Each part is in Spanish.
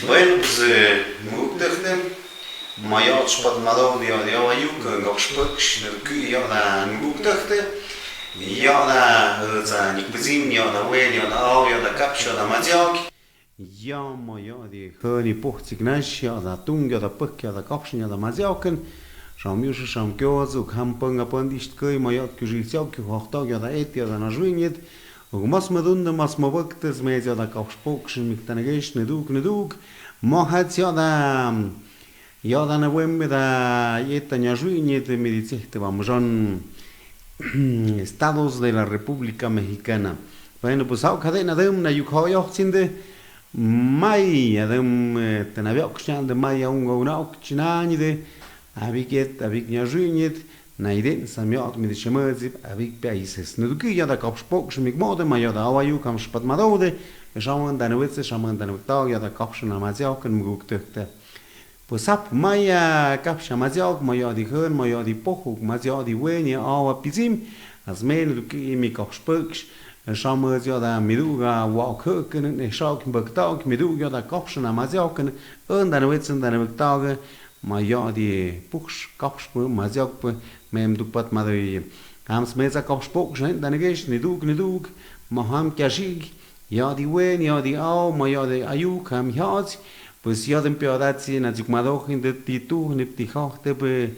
Bueno, pues mugdachtem, mayat spadmado dia ayuk gokspux nerku ya da mugdachte, ya da za nikbezim ya da wel ya da au ya da kapsha da mazjak. Ja, maar ja, die gewoon pochtig nas, ja, da tung ja da puk ja da kapsha ja da mazjaken. Sham yusha sham kyoz uk ham punga pandist koi mayat kujilsjak hochtag ja da et ja da najwinjet. Och mas me dunde mas me văctes me ja da kapspokschen mit tane gesh ne dug mo hat ja da ne wemme da yeta ñajuiñet me diceste vamos son estados de la República Mexicana. Bueno, pues auch cadena dem na yukho yochsinde mai adem tenaviok chande mai ungo nauk chinani de abiget abig ñajuiñet Naiden samiot mit schmezib avik paises. Nu duki ja da kapspok shmik mode ma ja da awayu kam spat madode. Schauen dann witze schauen dann tag ja da kapschen am azjauken muguk tökte. Posap maya kapsha mazjauk ma ja di hön ma ja di pochuk ma ja di weni awa pizim. Az men duki mi kapspok schauen ja da miduga wa köken ne schauk baktag miduga da kapschen am azjauken und dann witze dann tag ma ja di puch kapsp ma zjaup mem dupat madoi ham smeza kapspok schneid dann gesch ne dug ma ham kashig ja di wen ja di au ma ja di ayu kam hat pues ja dem peodazi na zikmadoch in de titu ne ti hochte be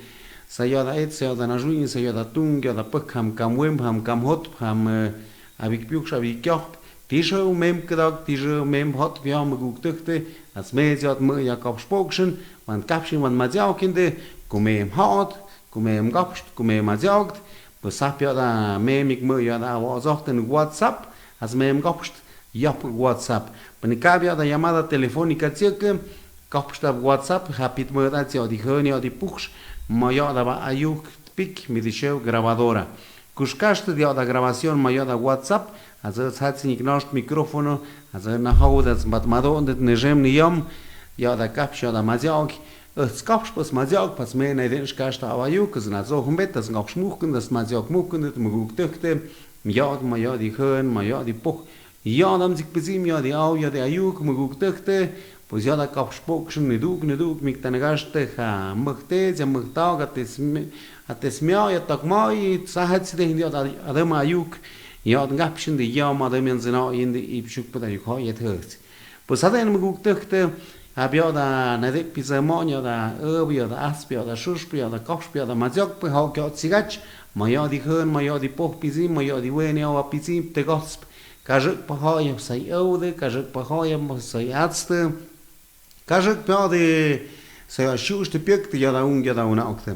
sa ja da et sa da na juin sa ja da tung ja da pek ham kam wem ham kam hot ham avik piuk avik kop die scho mem gedag die scho mem hot wir ham gut dukte as mez ja ja kapspokschen man kapschen man ma ja kinde kumem hat kumem gapst kumem azjagt besap ja da memik mo ja da wazochten WhatsApp as mem gapst ja WhatsApp bin kab ja da llamada telefónica cirke gapst da WhatsApp rapid mo da ja die hören ja die puch mo ja da ayuk pik mit die show grabadora kuskast ja da grabación mo ja da WhatsApp also hat sich nicht nost mikrofono also na hau das matmado und ne jem niam ja da kapst ja da mazjag es gab's was man sagt, was mir nicht ist, gehst aber juk, es sind so Bett, das gab schmucken, das man sagt mucken, das man gut dürfte, ja die hören, man ja die Puch, ja dann sich besim ja die au ja der juk, man gut dürfte, pues ja da gab's Spokschen, ne dug, mit deiner Gaste, ha möchte, ja möchte hat es mir ja tag mai, sagt sie denn ja da mal juk, ja dann gab's die ja mal dem sind in die Ibschuk bei der juk jetzt hört. Pues hat er mir gut dürfte Habia da nede pizamonio da obio da aspio da shuspio da kopspio da mazjok pe hau ke cigach maja di hön maja di poch pizim maja di weni au pizim te gosp kajek pe hau sai ode kajek pe hau sai atste kajek pe de sai shuste pekt ja da un ja da una okte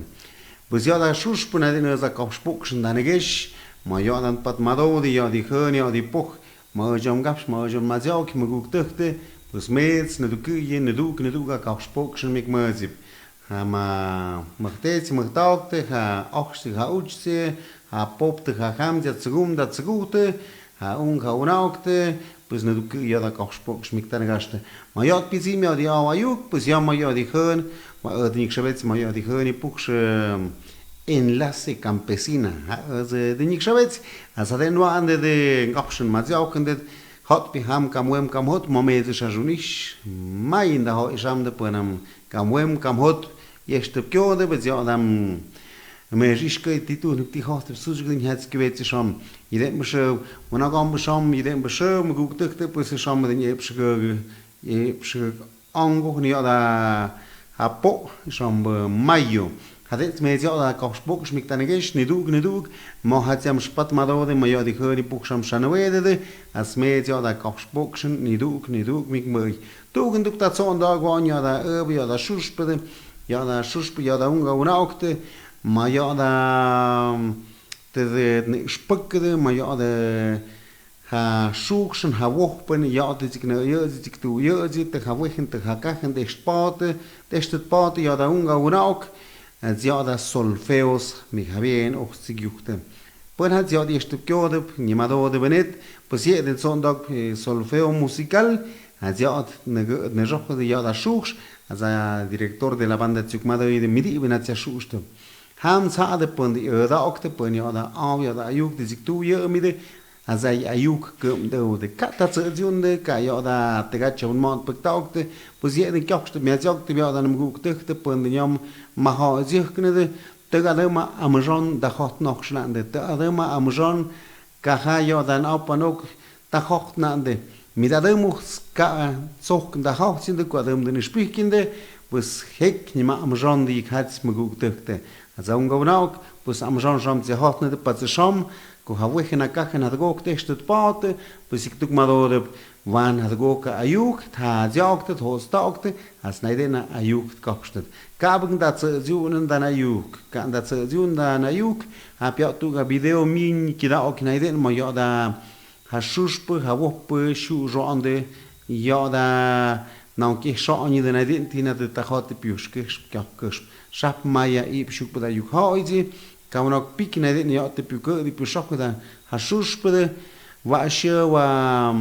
bus ja da shusp na den za kopspokschen da negesh maja dan pat madodi ja di hön ja di poch majom gaps majom mazjok maguk töchte Pues mets ne dukuye ne dug a kapspokschen mit mazip. Ha machtets machtaukte ha ochste ha uchse ha popte ha hamja zugum da zugute ha unaukte pues ne dukuye da kapspoksch mit der gaste. Ma jot bizim ja di ajuk pues ja ma ja di hön ma di kshavets ma ja di hön puch enlace campesina. Also di kshavets as den no ande de kapschen ma jaukende hat bi ham kam hot momeze shajunish mai in da ho isham de punam kam hot yeste pjode bez yadam me jishke titu ti hast suj grin hats gewetze sham idem scho una gam sham idem scho mu gukte pues sham de epsche ango ni da apo sham mayo Hadet me ja da kapspok mit tane gesh ne dug ma hat jam spat ma da ma ja die höri buchsham shanwede as me ja da kapspok ne dug mit mei dugen duk da zon da gwan ja da ja da shuspede ja da unga unaukte ma ja da de spokede ma ja da ha shuchsen ha wochpen ja de sich ne ja sich tu ja sich de ha wochen de ha kachen de spate ja da unga unauk ja da solfeos mi habien och sigjuchte. Pues hat ja die Stückjode nimado de benet, pues jeden Sonntag solfeo musical, hat ja ne joch de ja da schuch, als Direktor de la banda Zukmado de midi benat ja schuchte. Ham sa de pon de da okte pon ja da au ja da juk de sich tu ja mide azay ayuk kum do de kata tsunde ka yo da te gacha un mont pektaukte pues ye de kyokste me jokte yo da mguk tekte pun de nyom ma ha zikne de te ga de ma amjon da hot noch schlande te de ma amjon ka ha yo dan opanok da hot nande mi da de mu ka sok da hot sind de kwadem de spikinde pues hek ni ma amjon di hats mguk tekte azon govnauk pues amjon jam ze hot ne de pat sham ko hawech na kach na dgok testet pate pues ik tuk madore van hadgok ayuk ta jokte hostokte as naide na ayuk kopstet kabung da zunen da ayuk kan da zun da ayuk hab ja tu ga video min kida ok naide mo yo da hashusp hawop shu jonde yo da non ki shoni da naide tina de ta hot piuske kapkes shap maya ip shuk da ayuk hoizi kamonok pikne de yo te puke di pusok da hasuspede wa she wa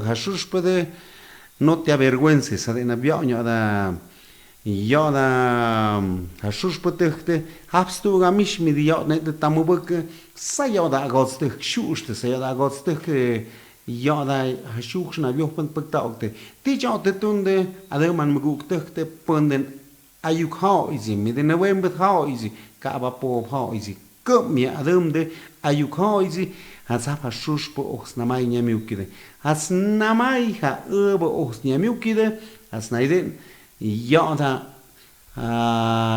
hasuspede no te avergüences de na bionyo da yo da hasuspede habst du ga mich mit yo net de tamubek sa yo da goste shuste sa yo da goste yo da hasuch na bio pen pektaukte ti jo te tunde ade man muguk te punden ayuk ha izi mit de november ha izi ka ba po ha izi kum mi adum de ayuk ha izi has ha shush po ox na mai nya miukide has na mai ha bo ox nya miukide has naide ya da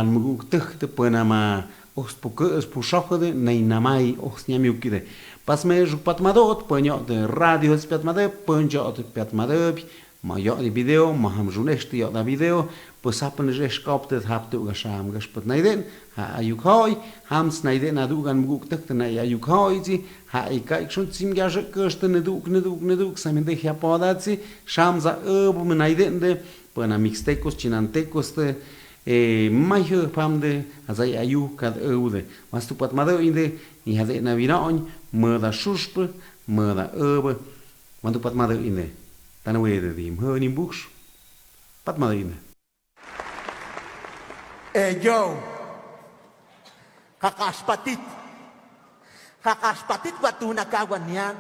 muguk te pona ma ox po ke es po shokode nei na mai ox nya miukide pas me ju patmadot ponyo de radio patmade ponjo de patmade ma yo di video ma ham junesti yo da video pues happen es kaptet habt du gasham gespot naiden ha ayuk hoy hams naiden adu gan muguk tek na ayuk hoy ji ha ikay schon zim gaje koste ne duk samen de ha podaci sham za obu naiden de pona mixtecos chinantecos te mai ho pamde azay ayuk kad oude was tu patmado inde ni hade na viraon moda shusp moda obu wantu patmado inde dan wede dim ho ni buks patmado inde. Yo, kakaspatit watu nakawan yan,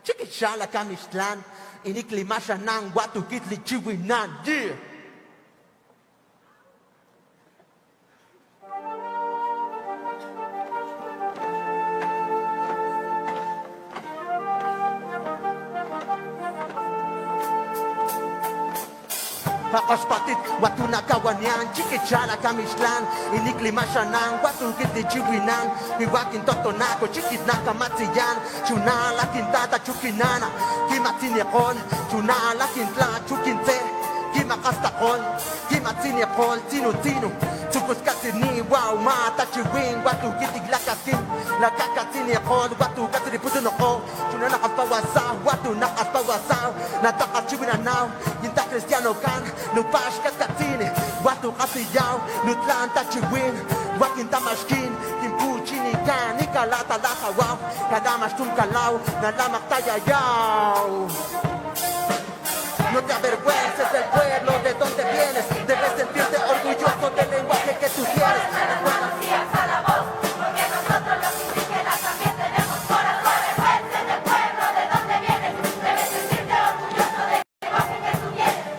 chikishala kamistlan, iniklimasya ng watu kitli chiwinan, yeah. Kakaspatit watu nakawanyan chikichala kamishlan iniklimasya ng watu kiti chiwinan iwakin totonako chikit nakamatiyan chunala kintata chukinana kimatinekon chunala kintla chukinse kimakastakon kimatinekon tinu Chukos katini wow mata chiwing watu kitiglakasin nakakatinekon watu katiniputunoko chuna nakapawasaw watu nakapawasaw natakachiwinanaw yinta kristyano kan nupash katkatini watu kasiyaw nutlanta chiwing wakin tamashkin kimpuchini kan ikalata lakawaw kadamas tumkalaw nalamak tayayaw. No te avergüences del pueblo de donde vienes, debes sentirte orgulloso del lenguaje que tú tienes. Buenos días a la voz, porque nosotros los indígenas también tenemos corazones. Fuentes del pueblo de donde vienes, debes sentirte orgulloso del lenguaje que tú tienes.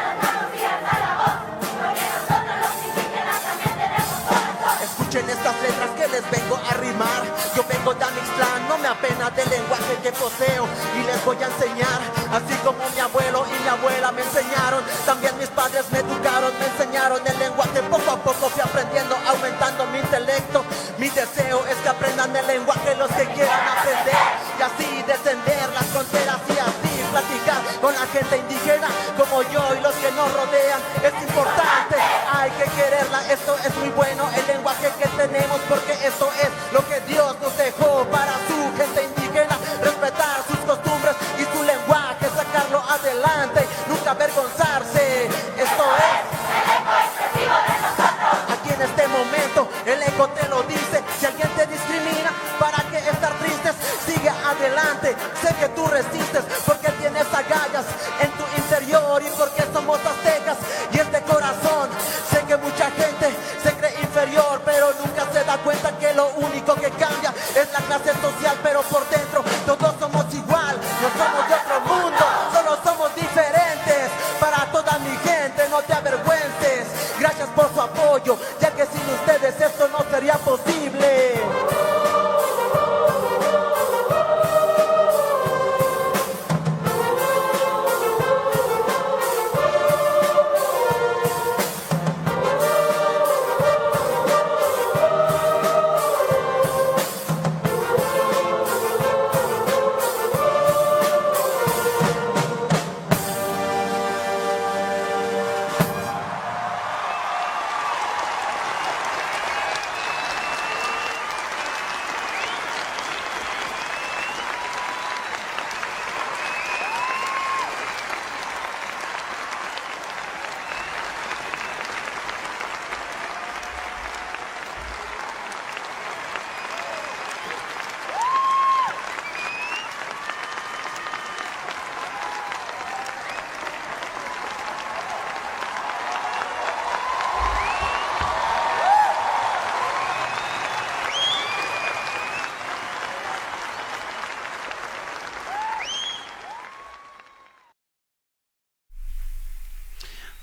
Buenos días a la voz, porque nosotros los indígenas también tenemos corazones. Escuchen estas letras que les vengo a rimar. Yo vengo de Amixtlán, no me apena del lenguaje que poseo y les voy a enseñar. Así como mi abuelo y mi abuela me enseñaron, también mis padres me educaron, me enseñaron el lenguaje. Poco a poco fui aprendiendo, aumentando mi intelecto. Mi deseo es que aprendan el lenguaje los que quieran aprender y así descender las fronteras y así platicar con la gente indígena como yo y los que nos rodean. Es importante, hay que quererla, esto es muy bueno, el lenguaje que tenemos, porque esto es lo que Dios nos dejó para su gente indígena, respetar sus costumbres y su lenguaje, sacarlo adelante, nunca avergonzarse. Esto es el eco expresivo de nosotros. aquí en este momento, el eco te lo dice. Si alguien te discrimina, ¿para qué estar tristes? Sigue adelante, sé que tú resistes porque tienes agallas en tu interior y porque somos aztecas y es de corazón. Sé que mucha gente se cree inferior, pero nunca se da cuenta que lo único que cambia es la clase social, pero por dentro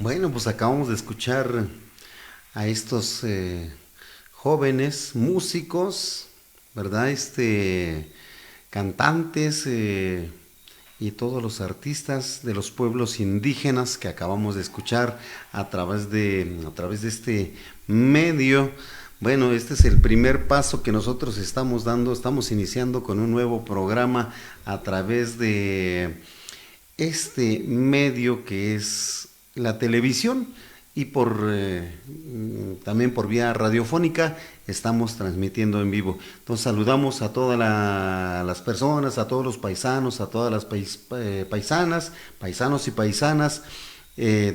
Bueno, pues acabamos de escuchar a estos jóvenes músicos, ¿verdad? Cantantes y todos los artistas de los pueblos indígenas que acabamos de escuchar a través de este medio. Bueno, este es el primer paso que nosotros estamos dando, estamos iniciando con un nuevo programa a través de este medio que es la televisión y también por vía radiofónica estamos transmitiendo en vivo. Entonces saludamos a todas las personas, a todos los paisanos, a todas las paisanas, paisanos y paisanas,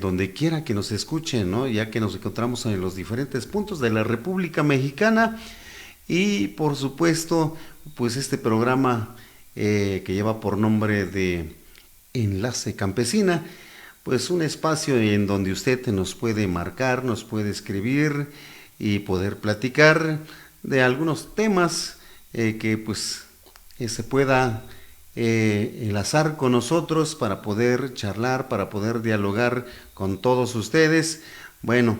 donde quiera que nos escuchen, ¿no? Ya que nos encontramos en los diferentes puntos de la República Mexicana y por supuesto pues este programa que lleva por nombre de Enlace Campesina, pues un espacio en donde usted nos puede marcar, nos puede escribir y poder platicar de algunos temas que pues se pueda enlazar con nosotros para poder charlar, para poder dialogar con todos ustedes. Bueno,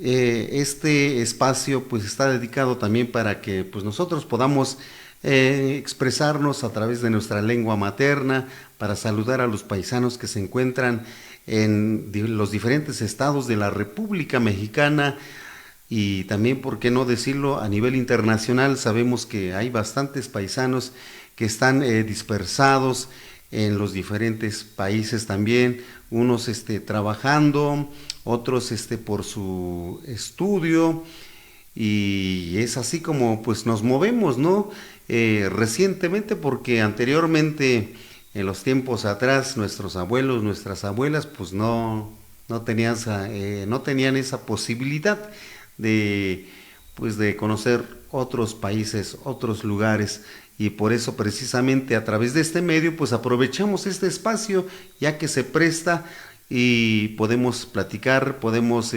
este espacio pues está dedicado también para que pues nosotros podamos expresarnos a través de nuestra lengua materna, para saludar a los paisanos que se encuentran en los diferentes estados de la República Mexicana y también, por qué no decirlo, a nivel internacional. Sabemos que hay bastantes paisanos que están dispersados en los diferentes países también, unos trabajando, otros por su estudio, y es así como pues nos movemos, ¿no? Recientemente, porque anteriormente, en los tiempos atrás, nuestros abuelos, nuestras abuelas, pues no tenían esa posibilidad de conocer otros países, otros lugares, y por eso precisamente a través de este medio pues aprovechamos este espacio, ya que se presta y podemos platicar, podemos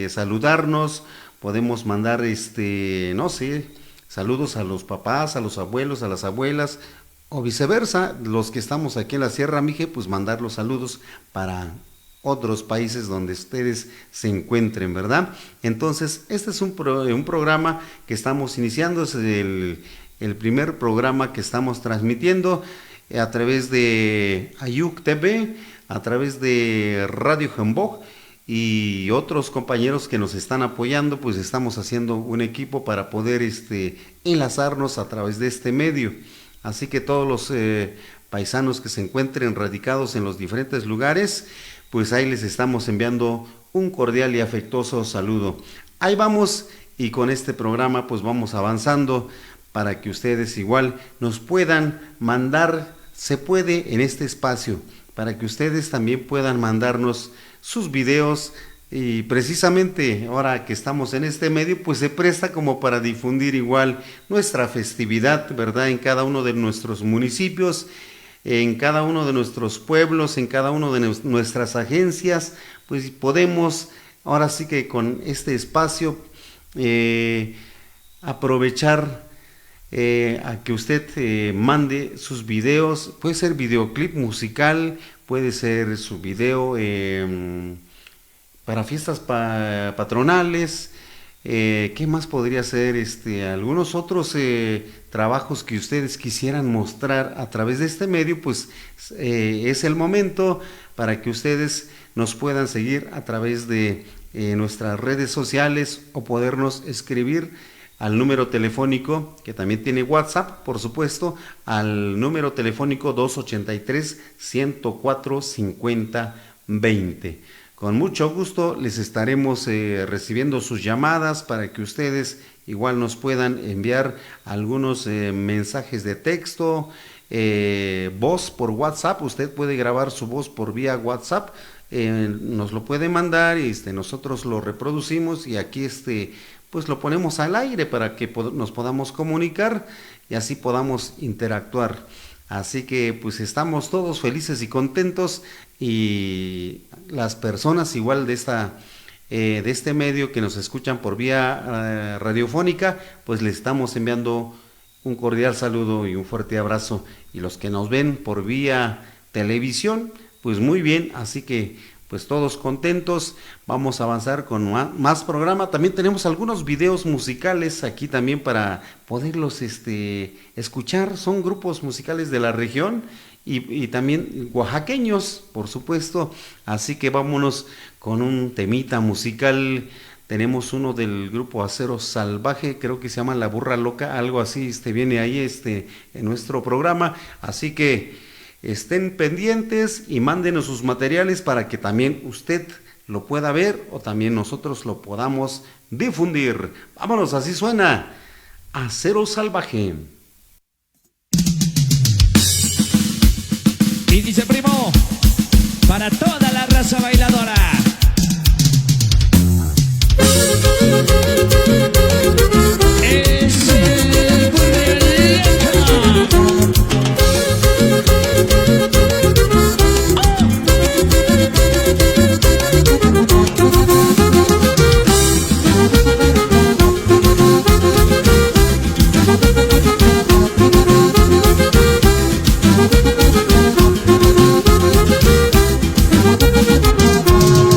saludarnos, podemos mandar no sé, saludos a los papás, a los abuelos, a las abuelas, o viceversa, los que estamos aquí en la Sierra Mije, pues mandar los saludos para otros países donde ustedes se encuentren, ¿verdad? Entonces, este es un programa que estamos iniciando, es el primer programa que estamos transmitiendo a través de Ayuk TV, a través de Radio Jambog y otros compañeros que nos están apoyando, pues estamos haciendo un equipo para poder enlazarnos a través de este medio. Así que todos los paisanos que se encuentren radicados en los diferentes lugares, pues ahí les estamos enviando un cordial y afectuoso saludo. Ahí vamos, y con este programa pues vamos avanzando para que ustedes igual nos puedan mandar, se puede en este espacio, para que ustedes también puedan mandarnos sus videos. Y precisamente ahora que estamos en este medio, pues se presta como para difundir igual nuestra festividad, ¿verdad? En cada uno de nuestros municipios, en cada uno de nuestros pueblos, en cada uno de nuestras agencias, pues podemos, ahora sí que con este espacio, aprovechar a que usted mande sus videos. Puede ser videoclip musical, puede ser su video para fiestas patronales, ¿qué más podría ser? Algunos otros trabajos que ustedes quisieran mostrar a través de este medio, pues es el momento para que ustedes nos puedan seguir a través de nuestras redes sociales o podernos escribir al número telefónico, que también tiene WhatsApp, por supuesto, al número telefónico 283-104-5020. Con mucho gusto les estaremos recibiendo sus llamadas para que ustedes igual nos puedan enviar algunos mensajes de texto, voz por WhatsApp. Usted puede grabar su voz por vía WhatsApp, nos lo puede mandar y nosotros lo reproducimos y aquí pues lo ponemos al aire para que nos podamos comunicar y así podamos interactuar. Así que pues estamos todos felices y contentos, y las personas igual de este medio que nos escuchan por vía radiofónica, pues les estamos enviando un cordial saludo y un fuerte abrazo, y los que nos ven por vía televisión, pues muy bien. Así que pues todos contentos. Vamos a avanzar con más programa. También tenemos algunos videos musicales aquí también para poderlos escuchar. Son grupos musicales de la región y también oaxaqueños, por supuesto. Así que vámonos con un temita musical. Tenemos uno del grupo Acero Salvaje, creo que se llama La Burra Loca, algo así, viene ahí en nuestro programa. Así que estén pendientes y mándenos sus materiales para que también usted lo pueda ver o también nosotros lo podamos difundir. Vámonos, así suena Acero Salvaje. Y dice primo, para toda la raza bailadora. Es el Oh,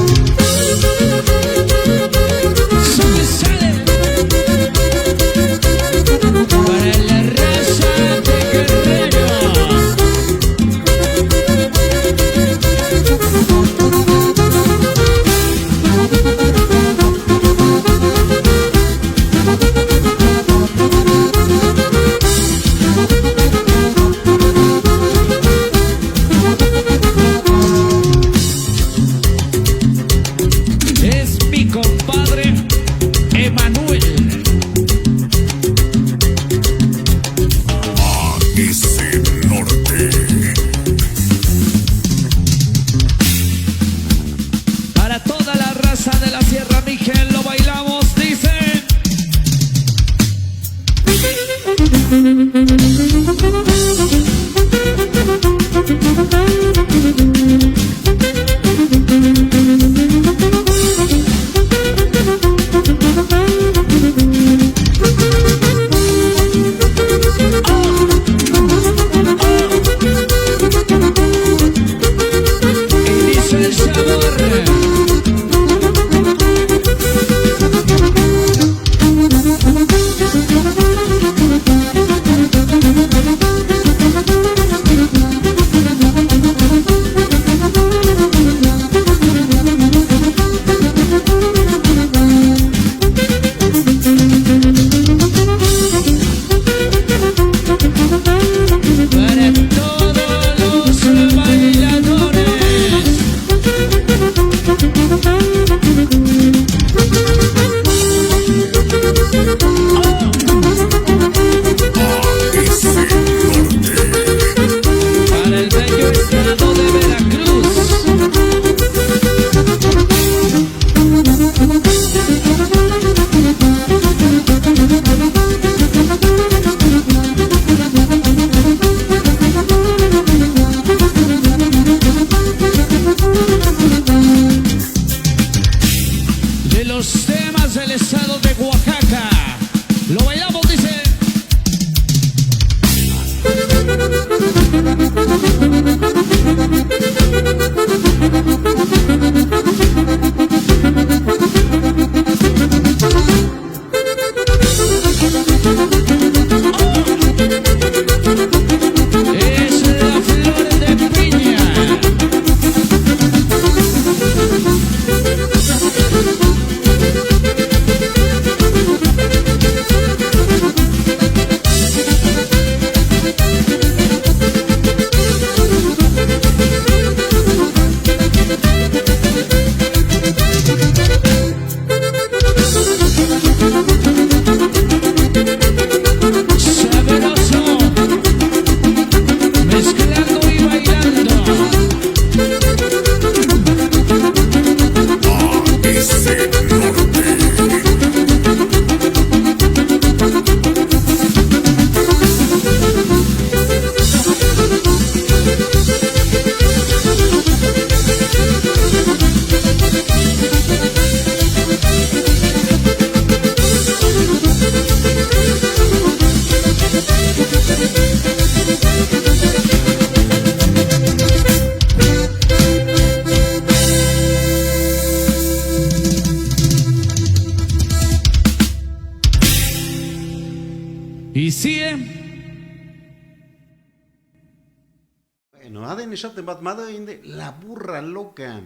shot batmado inde la burra loca.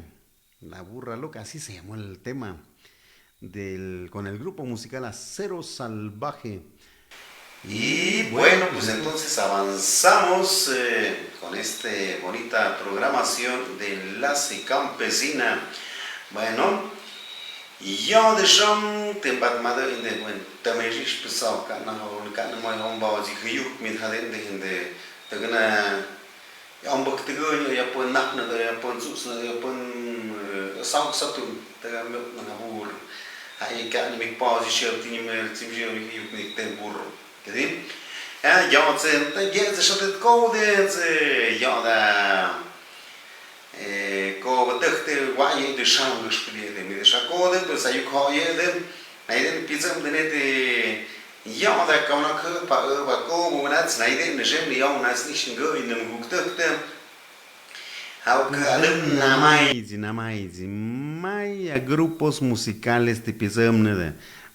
La burra loca, así se llamó el tema con el grupo musical Acero Salvaje. Y bueno, pues entonces avanzamos con esta bonita programación de Enlace Campesina. Bueno, yo de Sham, te batmado inde, bueno, también es pesado, carna muy homba, y que yo me jaden de gana. Ông bậc từ người ya pun nak na ya pun sus na ya pun sau satu ta me na bur ai ka ni mi pause shel ti me ti je mi yuk ni ten bur kedim ya sen ta ge ze shotet ko de ze ya da ko bătăhte wa ye de sham găsplie de mi de shako de to sa yuk ho ye de ai de pizam de ne de ja, da kann man auch bei Kobo und jetzt nein, den Schemli ja und jetzt nicht in dem Gukte. Auch mai grupos musicales te pisam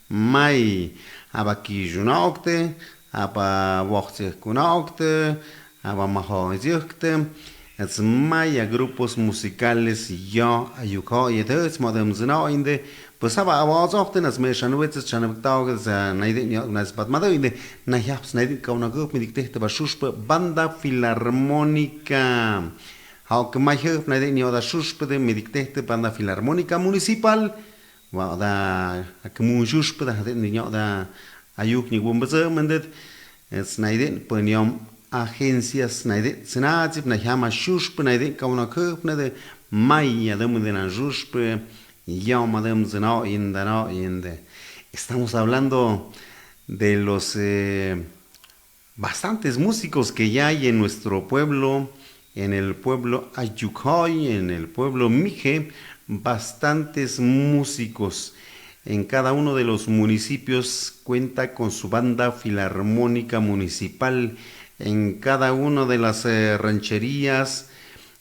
mai abaki junokte, aba wochte kunokte, aba maho zirkte. Es mai grupos musicales ja ayuko yedes modem znainde. Pues aber auch denn das mir schon wird schon Tage nein ja nas batmado inde na habs nein kauna grup mit dikte ba shuspe banda filarmónica hau que mai hab nein ja da shuspe de mit dikte banda filarmónica municipal wa da akmu shuspe da den ja da ayuk ni bombaze mendet es nein poniom agencias nein senatip na hama shuspe nein kauna grup ne mai ya de na shuspe. Estamos hablando de los bastantes músicos que ya hay en nuestro pueblo, en el pueblo Ayucoy, en el pueblo Mije, bastantes músicos. En cada uno de los municipios cuenta con su banda filarmónica municipal, en cada una de las rancherías,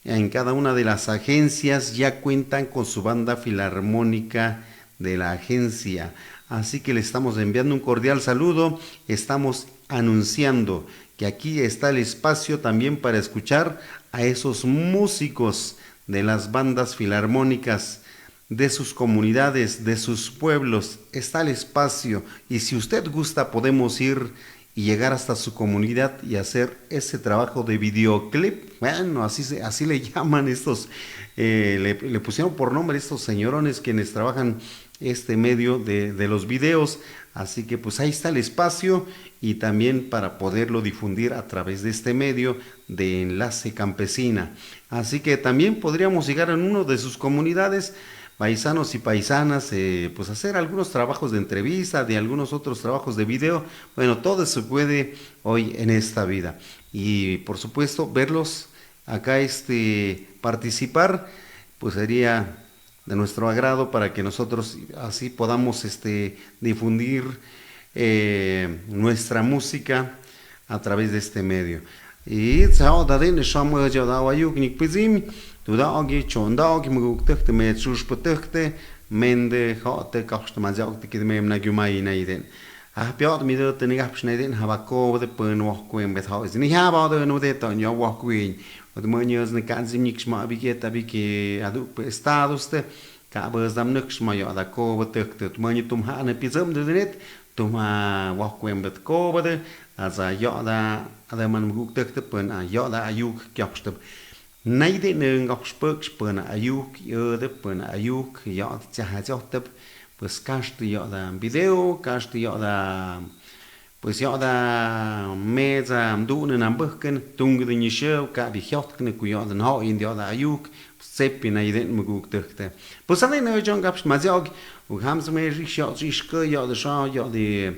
en cada una de las agencias ya cuentan con su banda filarmónica de la agencia. Así que le estamos enviando un cordial saludo. Estamos anunciando que aquí está el espacio también para escuchar a esos músicos de las bandas filarmónicas de sus comunidades, de sus pueblos. Está el espacio y si usted gusta podemos ir y llegar hasta su comunidad y hacer ese trabajo de videoclip. Bueno, así le llaman estos, le pusieron por nombre estos señorones quienes trabajan este medio de los videos. Así que pues ahí está el espacio y también para poderlo difundir a través de este medio de Enlace Campesina. Así que también podríamos llegar en una de sus comunidades, paisanos y paisanas, pues hacer algunos trabajos de entrevista, de algunos otros trabajos de video. Bueno, todo se puede hoy en esta vida. Y por supuesto, verlos acá participar, pues sería de nuestro agrado para que nosotros así podamos difundir nuestra música a través de este medio. Y Tudagi chondagi mugukte me chushputte mende hote kachta mazakte kidmem na gumai naiden. Piot mi do teni gapschneiden habako de pen walkwin bet haus. Ni haba do no de ton yo walkwin. Od monios ne kanzim nikshma bigeta biki adu estadoste ka bezdam nikshma yo da ko betekte moni tum ha ne pizam de net tum walkwin bet ko bede aza yo da man mugukte pen yo da ayuk kyapste. Nay de nương ngọc spök spön ayuk de pön ayuk yo chahajotep pues casti yo da video casti yo da pues yo da meza mdune nam böken tung de nisho ka bi hjotne ku yo den ha in yo da ayuk seppi nay de muguk tekte pues ane no jon gaps mazog u hams me rich yo isko yo de sha yo de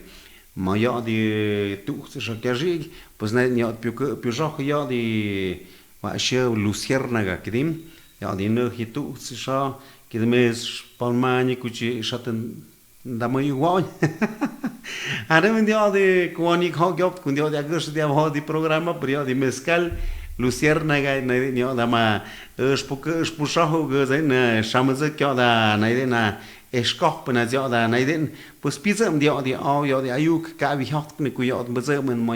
ma yo de tuch sha kajig pues nay yo piu joch yo de Ваша Luciérnaga kedim, ya dinu hitu sisha kedemes palmani kuchi shaten damai wai. Ahora dia de kuani khogop kundia de agos dia ho di programa pero de mezcal Luciérnaga ne dama Spusaho gazin Shamazak Yoda Naidena Eskopena Yoda Naiden, pues Pizam the all your Ayuk, Kavi Hotniku Yot Bazam and my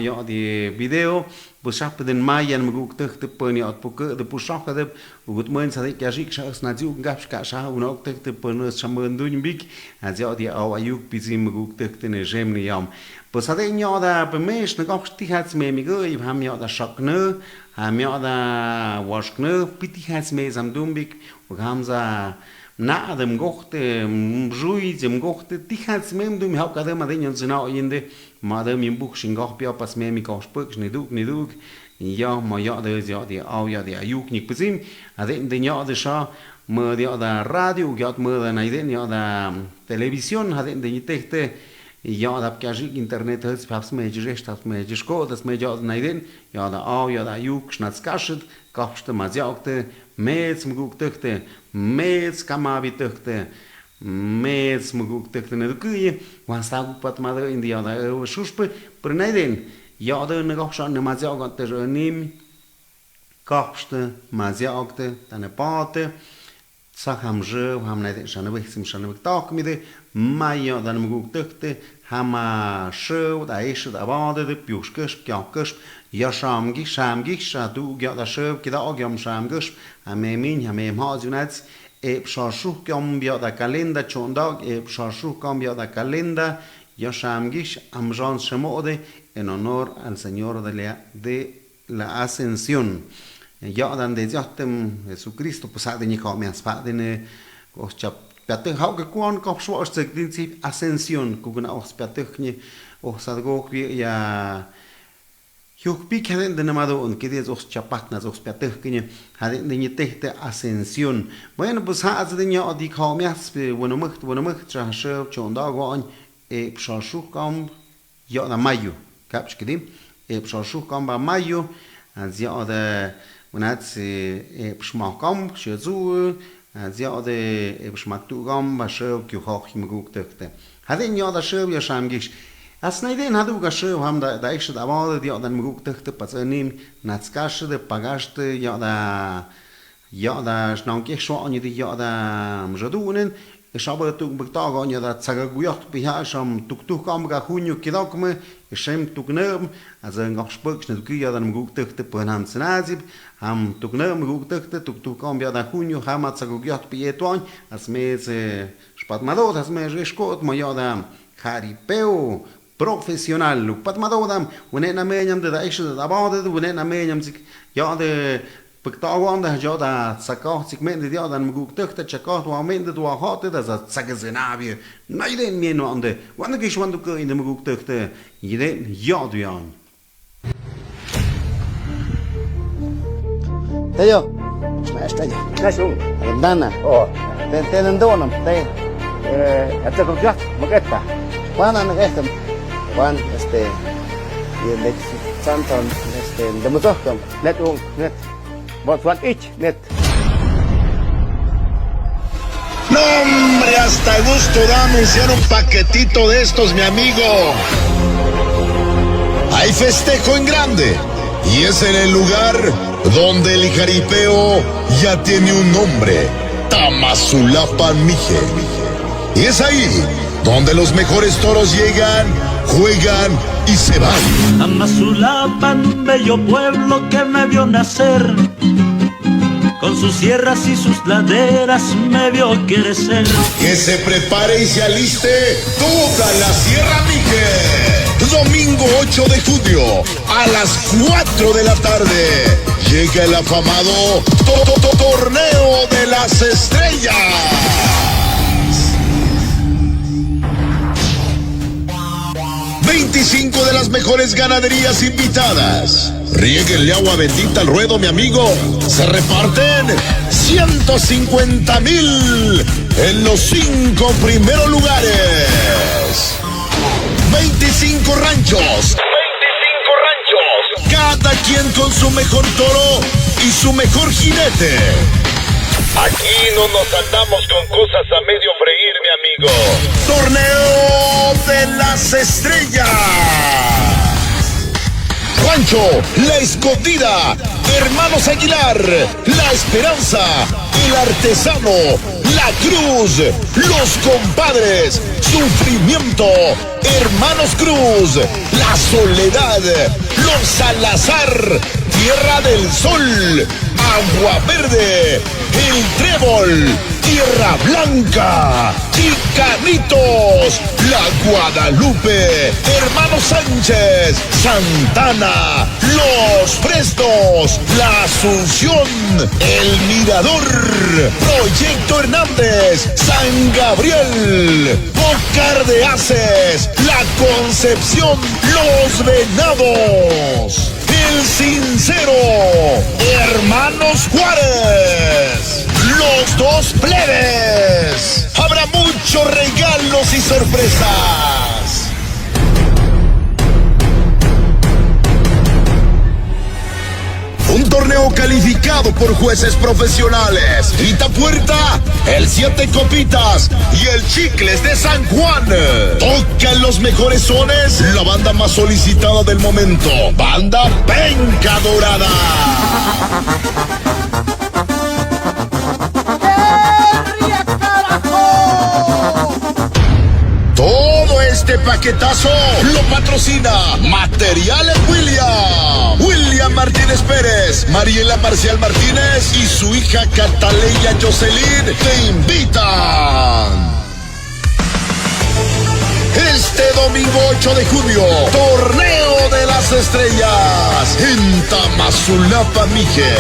video, pues sharper than Mayan Muguk the Pony out Puka, the Pushaka, the good months I think Yashik Nazu Gapska Shah, not take the Pernus Shaman doing big, as the Ayuk Pizim Muguk Tekten Gemni Yam. Pues I think Yoda Bemesh, the Gopsti has made me go, if I'm Yoda Shockner. Ham Yoda Washkner, Pity has made some dumbik, Hamza na dem Gochte, Mjui, dem Gochte, Tichats mem dum Haukadem Adinian Zena in the Madam in Bukshin Gopia, Pas Memi Gospurks, Niduk, Ya, my Yada is Yadi, Auya, the Ayuk Nikpazim, I think the Yada Shah, Murder the radio, got murder, and I didn't Yada television, had in the Tekte. Ja, da Kajik Internet hat es mir gerecht, hat mir geschot, das mir ja neiden. Ja, da au, ja da juk schnatskashet, kapste mazjagte, mets muguk töchte, mets kamavi töchte, mets muguk töchte ne kuye, wan sta pat madre in dia da shuspe, per neiden. Ja, da ne gachshan ne mazjagte nim, kapste mazjagte, da ne pate. Sag ham je, ham neiden shane wechsim shane tak mit de Maja dan muguk töchte, hama show, da is da bade de pjuskes, kjakkes, ja shamgis, du ja da show, kida agyam shamgis, hame min, hame hazunats, sharshuk kambia da kalenda chondag, sharshuk kambia da kalenda, ja shamgis, amjan shemode, en honor al Señor de la Ascensión. Ja dan de jatem Jesucristo, pues ha de ni kame aspadene, koschap Pятых хаугакуан капшварцек принцип асcension кугна ос пятыхни ос садгокви я юкпи каден de namado on que des os chapatnas os pятыхни hadin de nitehte ascensión bueno pues ha de nya di khamias bueno mcht chashe chonda gon pshashukam ya na mayo kapsh kedim pshashukam ba mayo azia de unats pshmakam shezu زیاده بشمکتوگام و شب که خواهی مگوک دکته هده این یاد شب یا شمگیش از نیدین هدو که شب هم دایش دواد یادن مگوک دکته پس نیم نتسکش ده پگشت یادش نانکه شوانی ده یادم جدونن شابه توک بکتاگان یاد تسگویات بیهاشم توک کام که خونیو کداکمه شم توک نرم از انگاش بکش ندوکی یادن مگوک دکته پنهم سنازیب هم tuknă muguk tăkte tuk cambia da junio hama tsagugiat pietuan as meze spatmadot as meze shkot moyada haripeu profesional patmadodam unena menyam de daish da bade unena menyam zik ja de pektawan da ja da tsakah sikmen de ja dan muguk tăkte chakah wa mende do hatte da tsagzenavie naiden meno ande wann ge shwandu ke in de muguk tăkte yiden ja duan Tayo, maestra ya. Nasung. Dana. Oh. Te nandonam, te. Ata ko yak mageta. Juana nagesta. Juan y el santon de mutokam. Net net. Bot wan ich net. No hombre, hasta gusto da anunciar un paquetito de estos, mi amigo. Hay festejo en grande. Y es en el lugar donde el jaripeo ya tiene un nombre, Tamazulapan Mije. Y es ahí donde los mejores toros llegan, juegan y se van. Tamazulapan, bello pueblo que me vio nacer, con sus sierras y sus laderas me vio crecer. Que se prepare y se aliste toda la Sierra Mije. Domingo 8 de junio a las 4 de la tarde llega el afamado Torneo de las Estrellas. 25 de las mejores ganaderías invitadas. Riéguenle agua bendita al ruedo, mi amigo. Se reparten 150,000 en los 5 primeros lugares. 25 ranchos. Cada quien con su mejor toro y su mejor jinete. Aquí no nos andamos con cosas a medio freír, mi amigo. Torneo de las Estrellas. Rancho La Escondida, Hermanos Aguilar, La Esperanza, El Artesano, La Cruz, Los Compadres, Sufrimiento, Hermanos Cruz, La Soledad, Los Salazar, Tierra del Sol, Agua Verde, El Trébol, Tierra Blanca, Chicanitos, La Guadalupe, Hermanos Sánchez, Santana, Los Fresnos, La Asunción, El Mirador, Proyecto Hernández, San Gabriel, Bocar de Aces, La Concepción, Los Venados, El Sincero, Hermanos Juárez, Los Dos Plebes. Habrá muchos regalos y sorpresas. Un torneo calificado por jueces profesionales. Itapuerta, el Siete Copitas y el Chicles de San Juan. Tocan los mejores sones, la banda más solicitada del momento. Banda Penca Dorada. Todo este paquetazo lo patrocina Materiales William Martínez Pérez, Mariela Marcial Martínez y su hija Cataleya Jocelyn te invitan. Este domingo 8 de junio, Torneo de las Estrellas en Tamazulapa, Mije.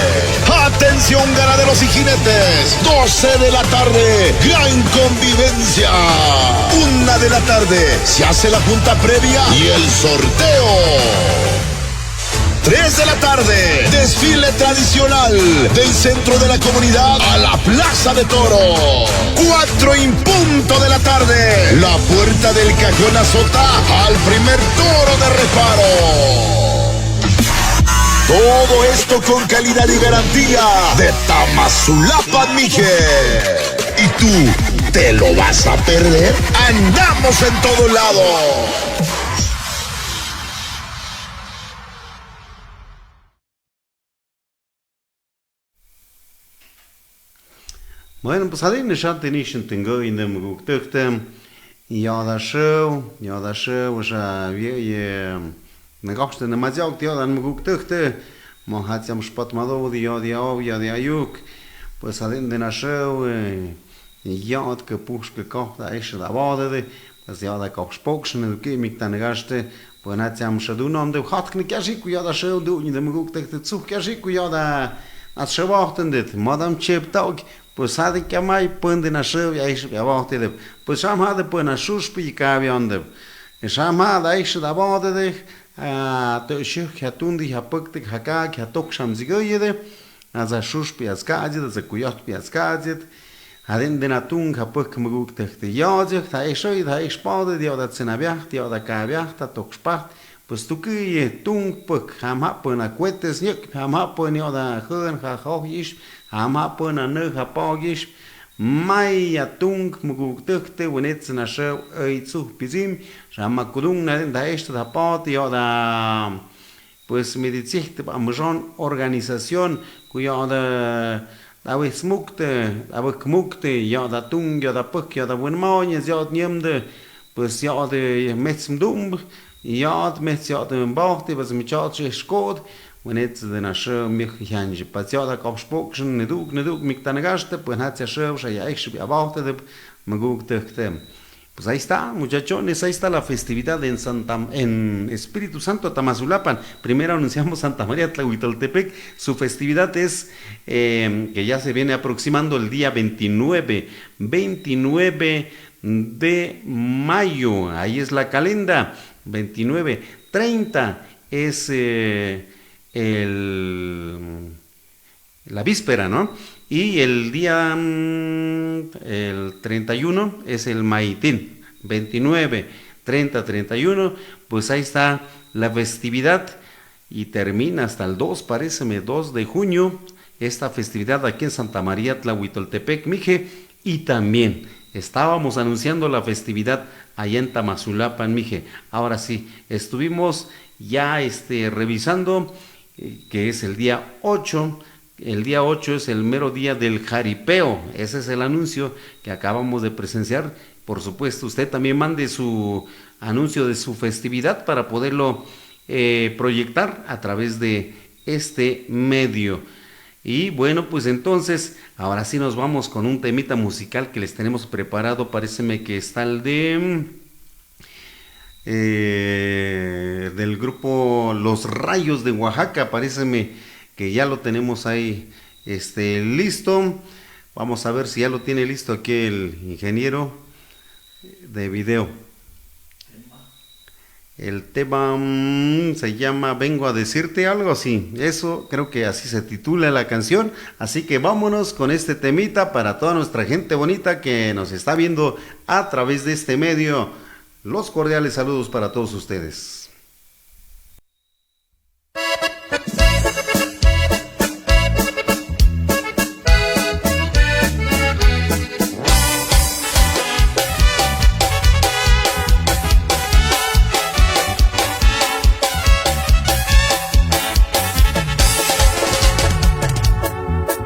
Atención, ganaderos y jinetes. 12 de la tarde, gran convivencia. 1 de la tarde, se hace la junta previa y el sorteo. 3 de la tarde, desfile tradicional del centro de la comunidad a la Plaza de Toro. 4 en punto de la tarde, la puerta del Cajón Azota al primer toro de reparo. Todo esto con calidad y garantía de Tamazulapan, Mije. ¿Y tú te lo vas a perder? ¡Andamos en todo lado! Bueno, pues adin shante nishin tingo in dem guktuktem. Ja da show, wie na gachste na mazjak die dan guktukte. Man hat jam spat malo die ja juk. Pues adin den show ja hat gepucht gekocht, da ist da warte, das ja da koch spokschen und gemik dann gaste. Pues hat jam shadun am de hat knik jasik ja da show du in dem guktukte zug jasik ja da as schwachten dit. Madam chip tag. Pues sabe que mai până din așa aici pe avante de pues sam hade până sus pe caviande sam hade aici da vade de to și hatun di hapăct haka hatok sam zigăide aza sus pe ascaje de cuyat pe ascaje hadin din atun hapăc măguc te iaje aici aici pade de da cenavia de da cavia ta tok spacht pues tu que tung păc ham ha până cuetes nic ham ha până da hân ha hoish Ama până nă hapagish mai atung mugukte uneț na șeu îi țuh pizim și ama kudung na da este da pati o da pues medizicht am jon organizațion cu o da we smukte da we kmukte o da tung o da păc o da bun maune o niem de pues o de mețm dumb o meț o de bauchte was mi chache scot Und jetzt den Asche mich hanji paziada kap spokschen ne dug mit tane gaste pues hat ja schon ja ich bi abaute maguk tehtem. Pues ahí está, muchachones, ahí está la festividad en Espíritu Santo Tamazulapan. Primero anunciamos Santa María Tlahuitoltepec. Su festividad es que ya se viene aproximando el día 29 de mayo. Ahí es la calenda. 29, 30 es la víspera, ¿no? Y el día el 31 es el Maitín. 29, 30, 31, pues ahí está la festividad y termina hasta el 2, paréceme, 2 de junio, esta festividad aquí en Santa María Tlahuitoltepec, Mije, y también estábamos anunciando la festividad allá en Tamazulapan, mije. Ahora sí, estuvimos ya revisando que es el día 8. El día 8 es el mero día del jaripeo. Ese es el anuncio que acabamos de presenciar. Por supuesto, usted también mande su anuncio de su festividad para poderlo proyectar a través de este medio. Y bueno, pues entonces, ahora sí nos vamos con un temita musical que les tenemos preparado. Paréceme que está el del grupo Los Rayos de Oaxaca. Paréceme que ya lo tenemos ahí listo. Vamos a ver si ya lo tiene listo aquí el ingeniero de video. El tema se llama Vengo a decirte algo así. Eso creo que así se titula la canción. Así que vámonos con este temita para toda nuestra gente bonita que nos está viendo a través de este medio. Los cordiales saludos para todos ustedes.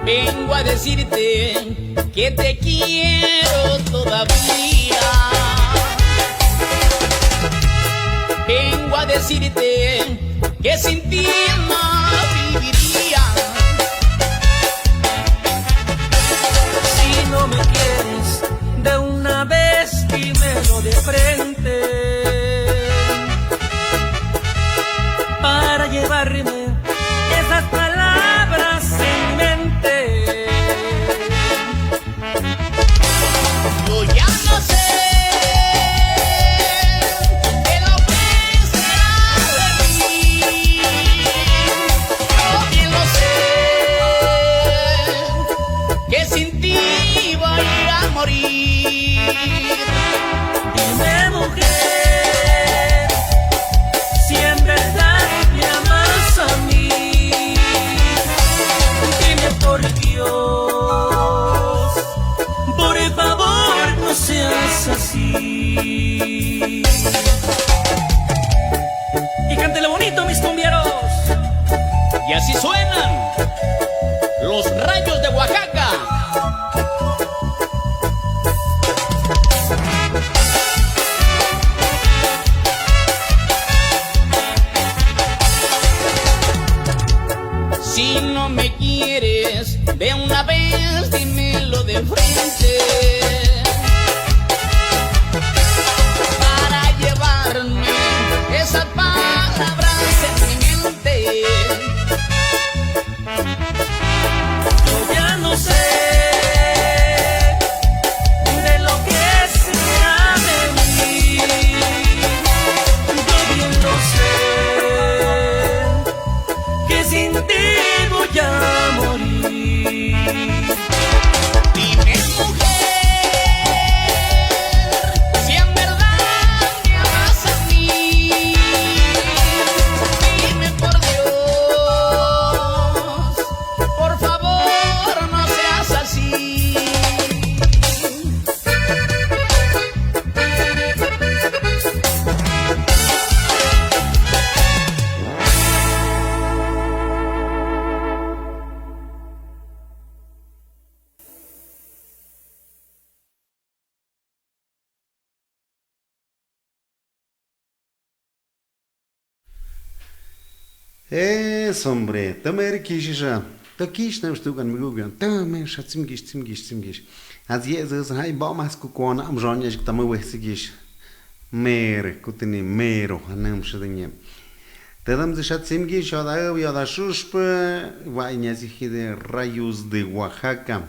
Vengo a decirte que te quiero todavía. Vengo a decirte que sin ti no viviría. Si no me quieres de una vez, dímelo de frente, para llevarme esas palabras en mi mente. Yo ya no sé de lo que será de mí. Yo bien lo sé, que sin ti voy a morir. Dime, mujer, si en verdad me amas a mí. Dime por Dios, por favor no seas así. Y cántele bonito, mis cumbieros. Y así suenan los Rayos de Oaxaca. Si no me quieres de una vez, dímelo de frente, para llevarme esas palabras en mi mente. Yo ya no sé de lo que será de mí. Yo bien lo sé, que sin ti voy a morir. Dime, mujer, si en verdad me amas a mí. Dime por Dios, por favor no seas así. Hombre, tamer kishisha. Da kish nem stugan migugan. Tamer shatzim gish. Az Jesus hai baumas kukona am jonja jik tamu wehsigish. Mere kutini mero hanam shadanye. Tadam de shatzim gish da shushpe vainyazi de Rayos de Oaxaca.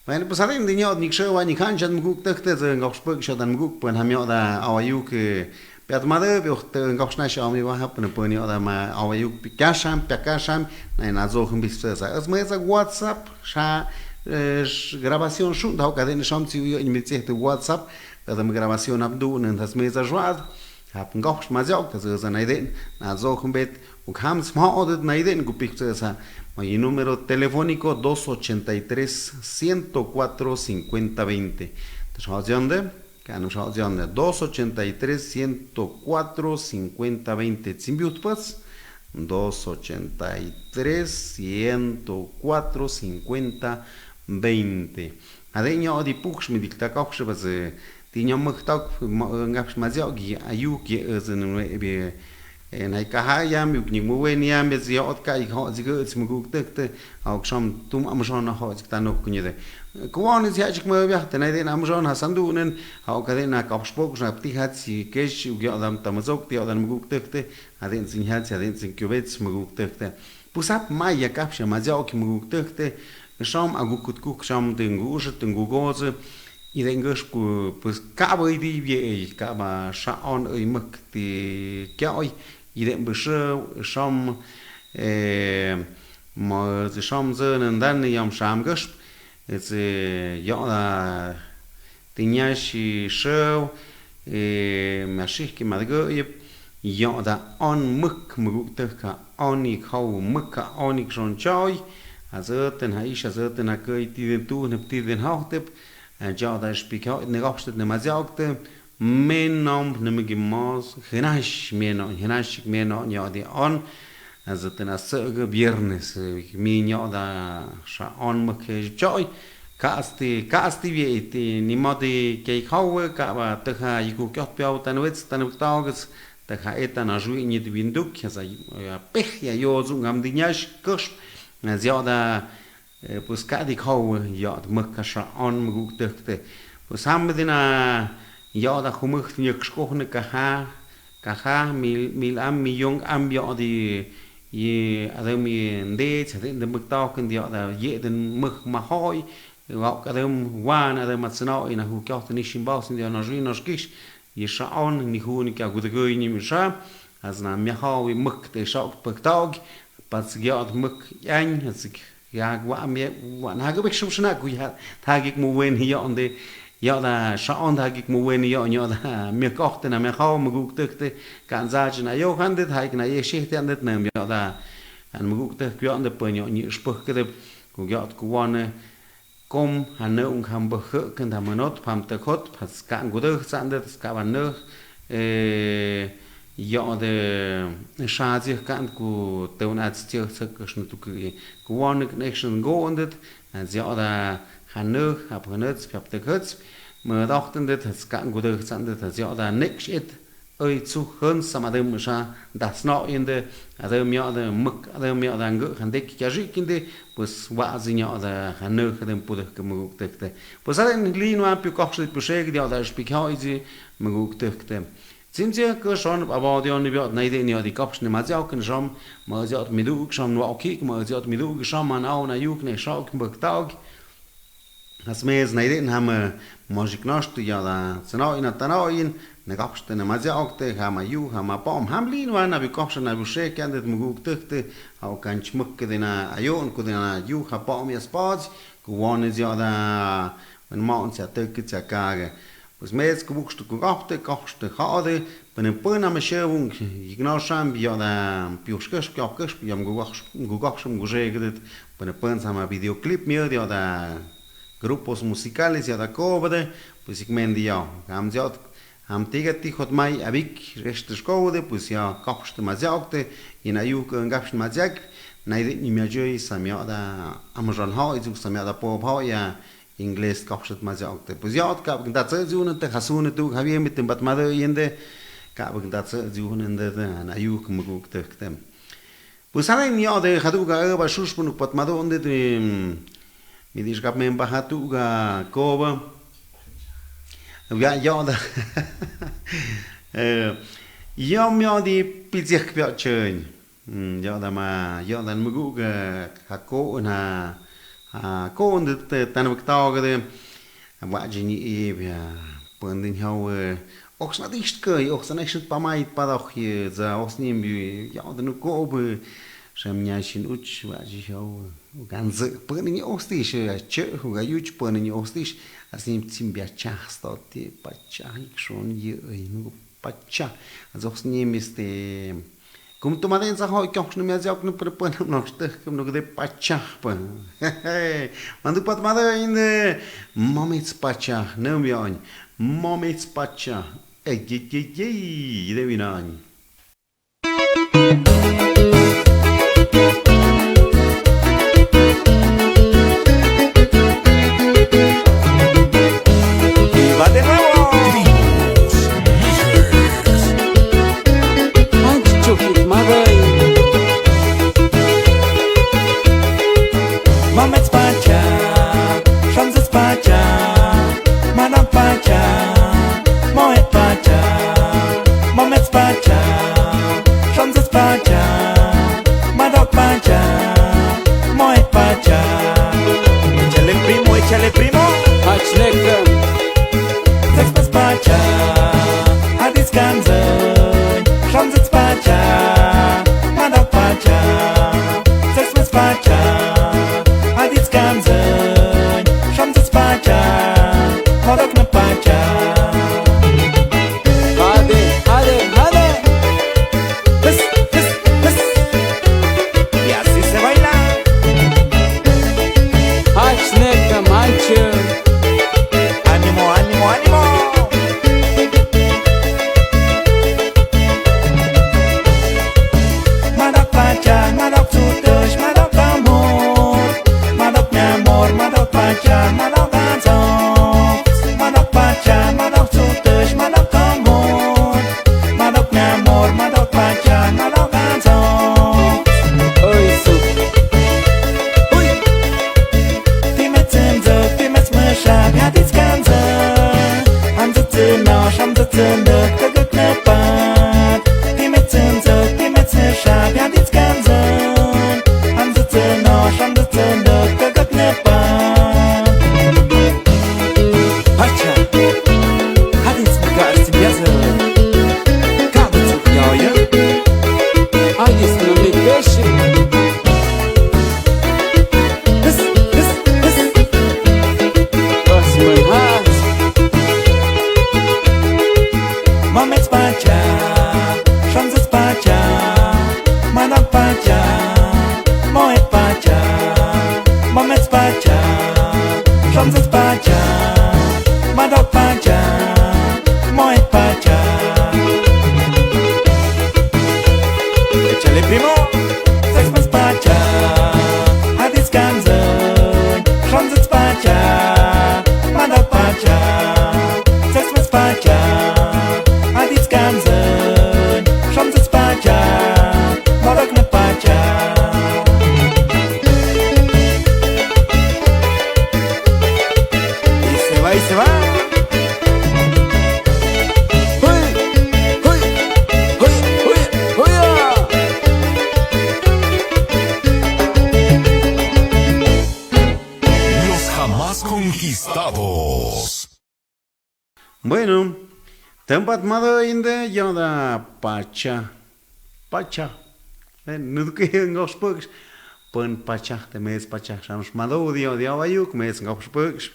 Bueno, pues adem de nyod nik shewa nik hanchan muguk takte ze ngokspek shadan muguk pan hamyoda awayuk Piat made ngokshna shami wa hapne poni oda ma awayuk pikasham na nazohim bisfesa. Es meza WhatsApp sha grabación shun da kadene shamtsi in mitzete WhatsApp da grabación abdu nen das meza jwad hab ngoksh ma zok das is naiden nazohim bet uk hams ma odet naiden gupiksa mi número telefónico 283 104 5020. Das hazyonde Canushazion 283 104 50 20 Tzimbiutpas 283 104 50 20 Adeño di Pux mi dictacox bas tiño muktok ngaps maziogi ayuki ezen en ay kahayam yuk ni muweniam bez yot kai ho zigets mugukte au sham tum amjon ho ziktanok kunide kwon is yach kmo biacht na den amjon hasandunen au kadena kapspok na ptihat si kesh ugyadam tamazok ti adam mugukte aden sin hat aden sin kubets mugukte pusap maya kapsha mazioki mugukte sham agukut kuk sham den gushet den gugoze I den gusku pues cabo di vie caba shaon oi muk ti kyoi I den besho sham mo ze sham zenen dan yam sham gusp ze ya tinyashi show mashik madgo ya da on muk mugukka oni khau mukka oni shon choi azerten haisha azerten akai ti den tu ne ti den hachtep ja da spika in gabstet ne mazagte menom ne migmos genash meno genash meno ja di on azerten asge viernes mi ja da sha on mke choi kasti vi ti ni modi ke khau ka ba te ha iku kyot piau tan wets tan tages te ha etan a jui ni vinduk ya pech ya yo zungam dinyash kosh ja da pues cada khâu dọn mực cả on mực được thế pues ham bên na dọn đã không mực nhượcsko hơn cả ha mil am millón am dọn thì ở đây mình để sẽ đến mực to cần dọn là dễ đến mực mà hỏi gọc ở đây quan ở đây mặt snow in hu kéo thì sim bao xin dọn nó riêng nó kish ye on ni hu ni cả gud gơi ni misha azna mi hỏi mực để sau mực to pas dọn mực anh ya wa me wa na ga bekshum shna ku ya tagik mu wen hi onde ya da shaon tagik mu wen ya nya da me kochte na me khaw mu guk tekte kan za jna yo hande tag na ye sheh te andet na ya da an mu guk te ku onde pe nya ni spuk ke ku ya ku wan kom han ne kham be kh kan da manot pam te khot pas kan gu de san de ska ban ne ja de shazi kan ku te un at stio sakshn tu ku wan connection go und en ja da hanne hab genutzt hab de kurz me dachten det kan ku de san de ja da nix it oi zu hun samadem sha das no in de ade mi ade muk ade mi ade ngu handek kaji kinde pues wa zinya da hanne dem pude ku te pues ade lino a più kochst bescheg ja da spikhaisi mu te Zimzia ke schon aber die on wird neide in die kapsne ma ja ken schon ma ja mit du schon no okay ma ja mit du schon man au na juk ne schauk tag has mes neide haben magic nacht ja da zeno in tanoin ne kapsne ma ja okte haben ju haben pom haben lin wan abi kapsne na bushe kendet mu guk tekte au kan chmuk de na ayon ku de na ju ha pom ya spots ku wan is ja da man mount ja tekte ja kage pues mes gebuchst du gachte gachte hade bin en puna me schewung igno sham ja da piushkesh kapkesh yam gugachum gujeget bin en pun sama videoclip mir ja da grupos musicales ja da covade pues ik men ja ham ja ham tiget hot mai abik rest skode pues ja kapste ma jagte in ayuk ngapsh ma jag naide ni me joy sam ja da amjon ha izu sam ja da pop ha ja Inglés kapsat ma jagte pues ja kap da zun te hasune tu havie mit dem batmade yende kap da zun ende na ayuk muguk te pues alen ja de hadu ga ba shushpun batmade onde mi dis kap men bahatu ga kova ja da ja mi di pizek pyachen ja da ma ja dan muguk ha ko na cô được tan vực to cái đấy vợ chị nhị về bận đến nhau oxna đi chơi oxna này pa mai pa đâu khi giờ oxnim bị giàu đến cô bự xem nhà xin út vợ chị nhau gan dự bận đến oxti chơi huga yuch bận đến oxti asim tim bia cha stoti pacha ikshon ye nu pacha oxnim este Como tu madre sa hoi kyok me azok no prepon no ste como no de pacha pa. Mandu pat madre inde moments pacha não me on. Moments pacha. Ei de vinani. ¡Va de nuevo! Moments pacha, chances pacha, madam pacha, moet pacha, moments pacha, chances pacha, madam pacha, moet pacha. Échale primo, Sechs pacha, a descansen, chances pacha, madam pacha, sechs pacha. Adits ganzen, chances pacha, modok na pacha. Hade, pues, y así se baila. Hachneka manche, Ánimo. Madok pacha, madok sutosh, madok amor. Madok nyamor, madok pacha, madok ganzon. Madok pacha, madok sutosh, madok amor. Madok nyamor, madok pacha, madok ganzon. oi su, Timet zinzo, timet smysha, biadits ganzen. Anzucyno, szamzucyno, kagok nepad. Timet zinzo, timet smysha, biadits ganzen. Anzucyno, szamzucyno, kagok nepad. Pacha, hadits migarsi biazo. Kabucuk joje. adis no mi peshi, Hys. osman hat, Moments pacha, chances pacha, madam pacha, moet pacha, moments pacha, chances pacha, madam pacha, moet pacha. Échale primo, sechs pacha, a descansen, chances pacha, madam pacha, sechs pacha. Adits ganzen, chances pacha, modok na pacha. Y se va. Los jamás conquistados. Bueno, tempat mado inde yoda pacha. Nu que ngos pugs. Pun pacha te mes pacha. Shams mado dio ayuk mes ngos pugs.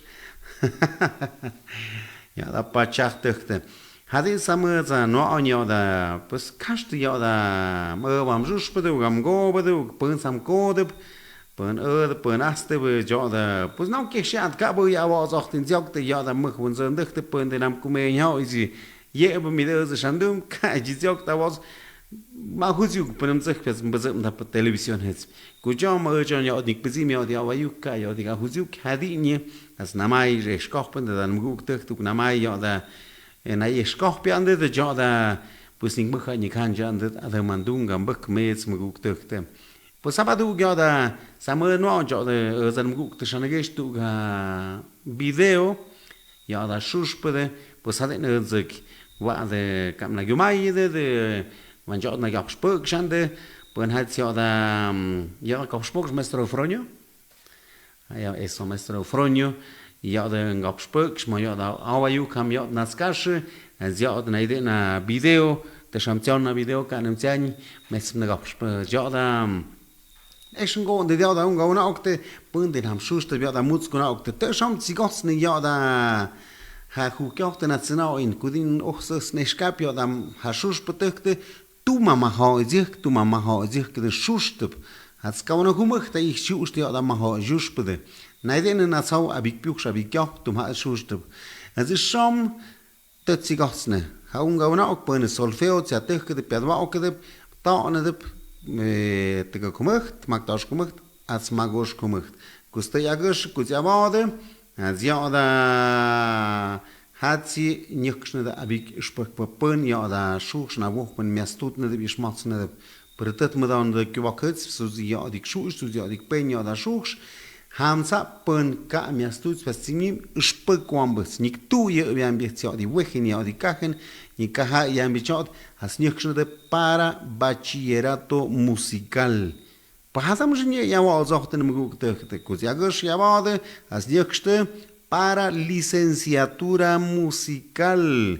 Yoda pacha tuchte. Hadin samza no on yoda pues kast yoda vam jush bedu gam go bedu pun sam kodeb. Pun pun aste be yoda pues no que shat ka bu ya was achtin jogte yoda mug won zundigte pun de nam kume nya isi je be mi de shandum ka ji jogta was ma hujuk punem zech pes bezem da television hets kujam jon ya dik bezim ya dia ayuk ka ya dik hujuk hadini as namai je skopende dan mug tuk namai ya da en ay skopende de yoda pues ning mug ni kan jan de ada mandunga buk mets mug tukte pues sabadu yoda samuel no yo de zan mug te shanage tu ga video ya da shushpede pues haden zek wa de kamna yumai de man jod na gab spuk shande pun hat ja da ja gab spuk mestro fronio ja eso mestro fronio ja da gab spuk ma ja da awayu kam ja na skash ja da ide na video te shamtion na video kanem tsani mes na gab spuk ja da es go de ja da go na okte pun den ham shuste ja da mutz go na okte te sham tsigots ne ja da ha khu kjochte national in kudin ochs neskap ja da ha shush betukte tu mamma ha zich de schustup hat kauna gemacht ich schust ja da ma juspede neiden na sau abik piuch abik ja tu ma schustup es ist schon dat sie gasne haunga una ook pone solfeo ja tech de pedwa ook de ta na de te gemacht mag das gemacht als magos gemacht kuste jagosh kuzjavade az ja da hat sie nicht da abik spokpon ja da schuch na woch ben miastut na de bismats na pretet me dan de kwakets so ja dik schuch so ja dik pen ja da schuch hamsa pen ka miastut fascini spokwambs nik tu je am bietio di wechen ja di kachen ni kaha ja am bichot has nicht de para bachillerato musical Pasam że nie ja zochten mógł te kuziagosz ja wody as niekste para licenciatura musical.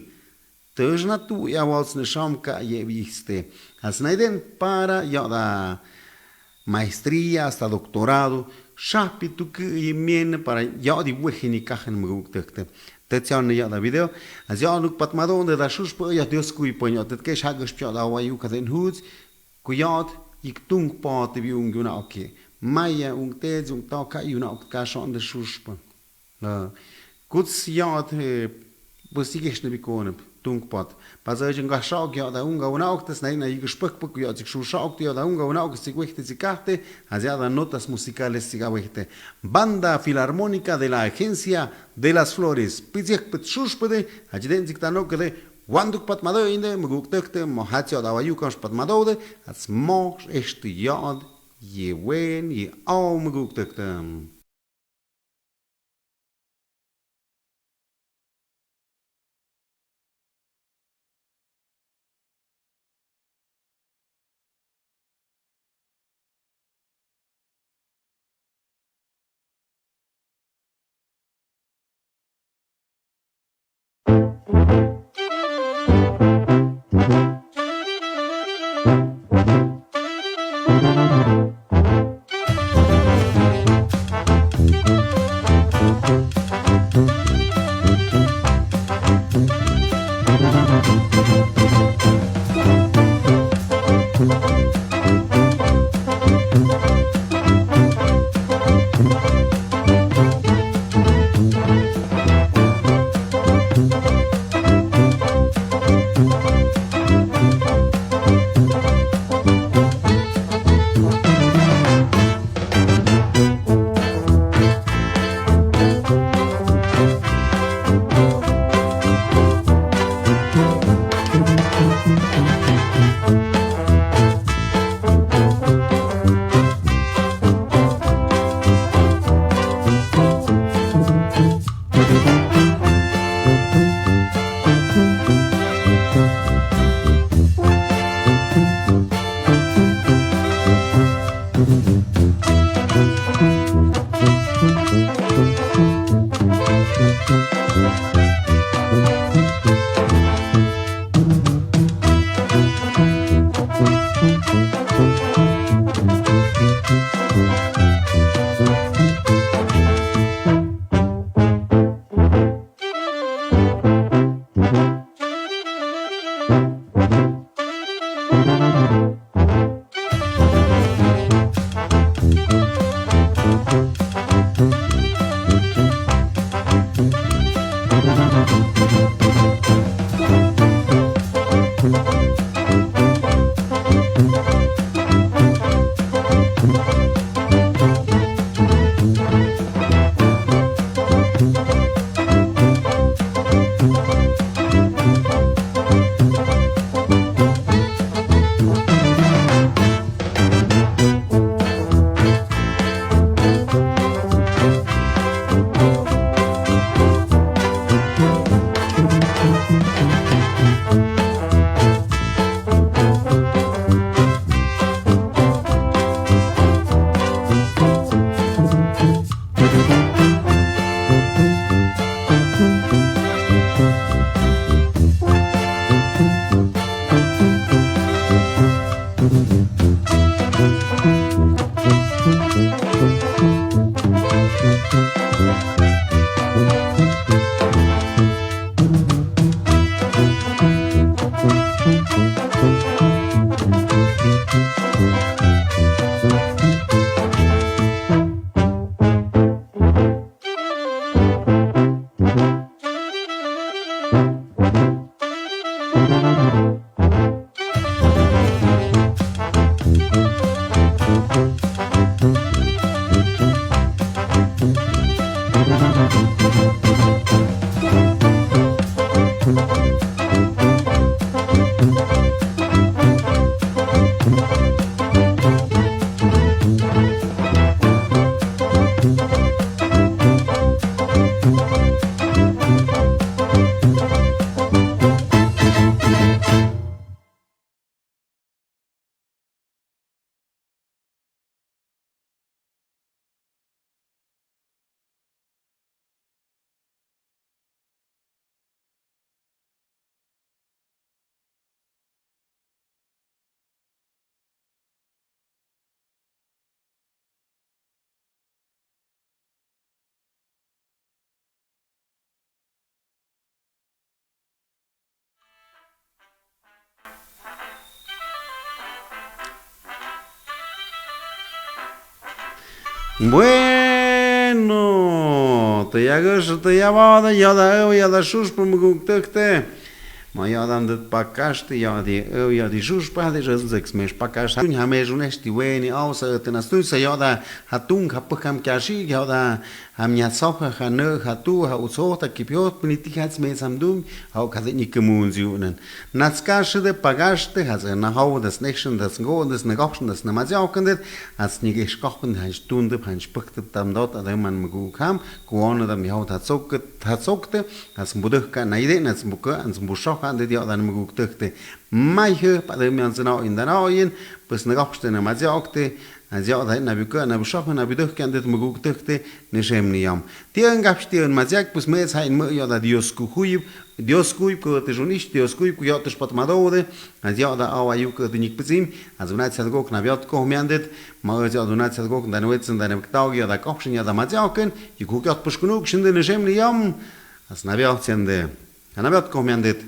Też na tu ja wolsne szamka je viste. As naiden para ja da maestría hasta doctorado, shapi tu que mien para ja di wechini kachen mógł te. Te ciągne ja da video, as ja nuk patmadon de da shush po ja dios kui ponio, te ke shagosh pio da wayu kaden hoods, kujat ik tung pa te bi un guna oke maya un te un ta ka una ok ka shon de shushpa la kuts ja te bosigesh ne bikone tung pat pa za jeng ga shok ja da un ga una ok das nei na ich spek puk ja sich shok ja da un ga una ok sich wechte sich karte az ja da notas musicales sich wechte banda filarmónica de la agencia de las flores pizek pet shushpede ajden sich da no kede Wanduk patmado inde muguk tekte mohatio da wayukas patmadode as mo este yad ye wen ye au muguk tekte Bueno, te ya gus te ya va da ya da sus pum guk te. Ma ja dan dit pakast ja die sus pa de sechs mes pakast. Tun ha mes unesti weni aus te nas tu se ja da hatung kapkam kashi ja da am ja socha ha ne ha tu ha usota kipiot politikats mes am dum ha kaze ni kemun zunen. Natskash de pagast has na hau das nächsten das go das ne gachschen das na ma ja kendet as ni geskochen ha stunde han spukte dann dort da man mu kam gwon da mi haut hat zokte as muduk ka na ide nas buka ans busho han de ja dann mu gukte mai he pa de mi ans na in da na in bis ne gachste na ma ja okte ja da na buka na busho na biduk kan de mu gukte ne shem ni yam tien gapstien ma jak bis mes ha in mu ja da dios ku huyb Dios kuip ko te junish Dios kuip ko yotes patmadode az ja da awa juk de nik bezim az unat sat gok na viot ko miandet ma ja unat sat gok da noetsen da nem tag ja da kopschen ja da ma jaken juk jot puskunu gshinde ne jem ni yam az na viot sende na viot ko miandet